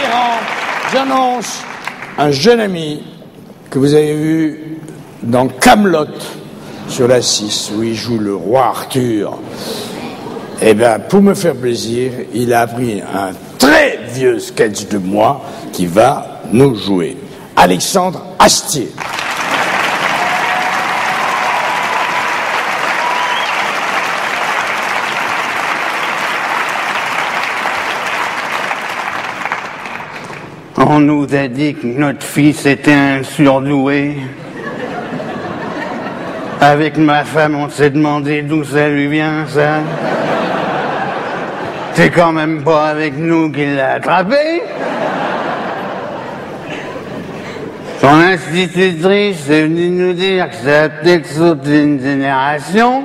Mitterrand, j'annonce un jeune ami que vous avez vu dans Kaamelott sur la 6, où il joue le roi Arthur. Eh bien, pour me faire plaisir, il a appris un très vieux sketch de moi qui va nous jouer. Alexandre Astier. On nous a dit que notre fils était un surdoué. Avec ma femme, on s'est demandé d'où ça lui vient, ça. C'est quand même pas avec nous qu'il l'a attrapé. Son institutrice est venue nous dire que ça a peut-être sauté une génération.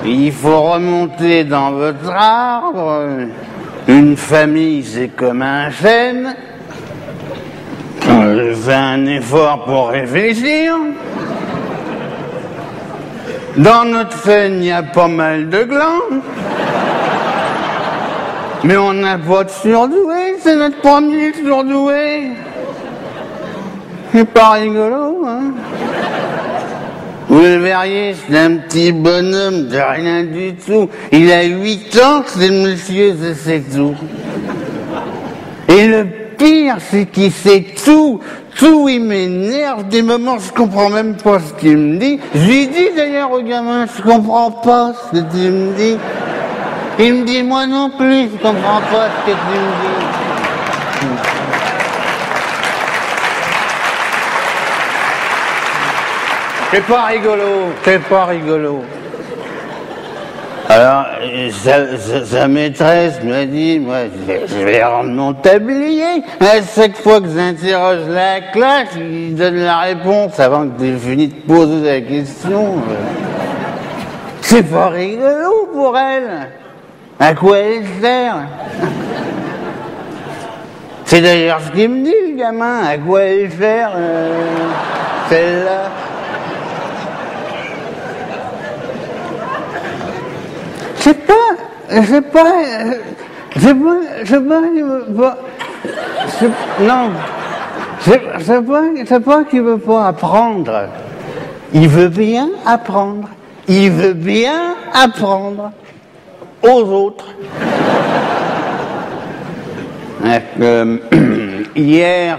Il faut remonter dans votre arbre. Une famille, c'est comme un chêne. Je fais un effort pour réfléchir. Dans notre chêne, il y a pas mal de glands. Mais on n'a pas de surdoué, c'est notre premier surdoué. C'est pas rigolo, hein? Vous le verriez, c'est un petit bonhomme de rien du tout. Il a 8 ans, c'est le monsieur, c'est tout. Et le pire, c'est qu'il sait tout. Tout, il m'énerve. Des moments, je comprends même pas ce qu'il me dit. Je lui dis d'ailleurs au gamin, je comprends pas ce que tu me dis. Il me dit, moi non plus, je comprends pas ce que tu me dis. C'est pas rigolo, c'est pas rigolo. Alors, sa maîtresse m'a dit, moi, je vais rendre mon tablier. À chaque fois que j'interroge la classe, il donne la réponse avant que j'ai fini de poser la question. C'est pas rigolo pour elle. À quoi elle sert? C'est d'ailleurs ce qu'il me dit, le gamin. À quoi elle sert, celle-là? C'est pas qu'il veut pas apprendre. Il veut bien apprendre. Il veut bien apprendre aux autres. Hier,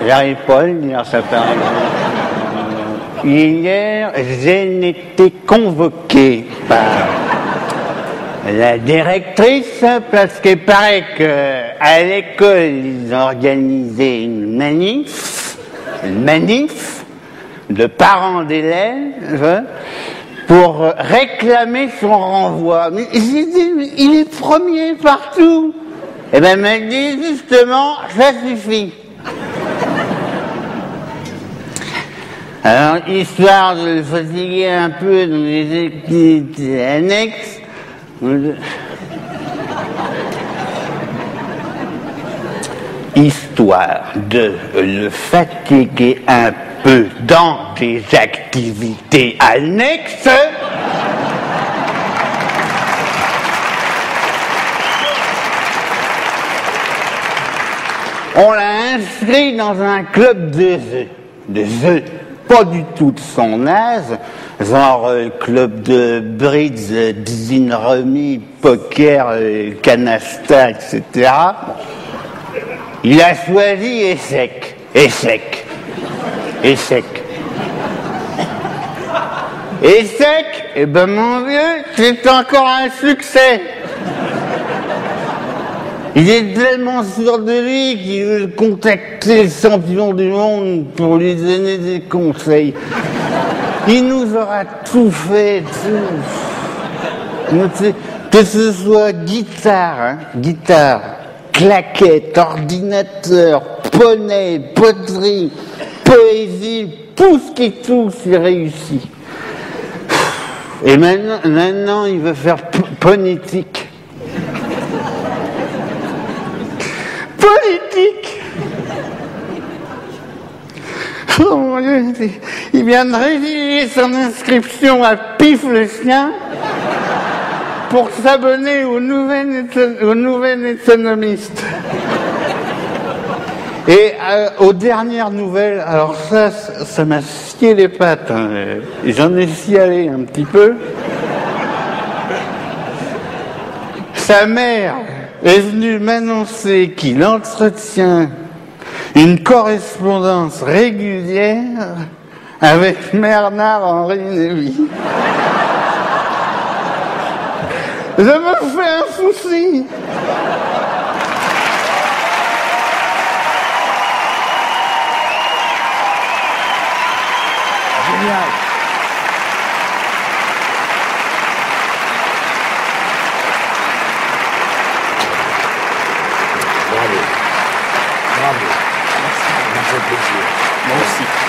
j'arrive pas à le dire, ça paraît. Hier, j'ai été convoqué par la directrice parce qu'il paraît qu'à l'école, ils ont organisé une manif de parents d'élèves pour réclamer son renvoi. Mais j'ai dit, mais il est premier partout. Eh ben, elle m'a dit justement, ça suffit. Alors, histoire de le fatiguer un peu dans les activités annexes, histoire de le fatiguer un peu dans des activités annexes, on l'a inscrit dans un club de jeux. Pas du tout de son âge, genre club de bridge, design remis, poker, canasta, etc. Il a choisi échec. Échec, eh ben mon vieux, c'est encore un succès. Il est tellement sûr de lui qu'il veut contacter le champion du monde pour lui donner des conseils. Il nous aura tout fait, tout. Que ce soit guitare, claquette, ordinateur, poney, poterie, poésie, tout ce qui touche, il réussit. Et maintenant il veut faire politique. Oh mon Dieu, il vient de résilier son inscription à Pif le chien pour s'abonner au nouvel économiste. Et aux dernières nouvelles, alors ça m'a scié les pattes, hein. J'en ai scialé un petit peu. Sa mère est venue m'annoncer qu'il entretient une correspondance régulière avec Bernard-Henri Lévy. Je me fais un souci. Génial. Bravo. Bravo. Ça m'a fait plaisir. Moi aussi.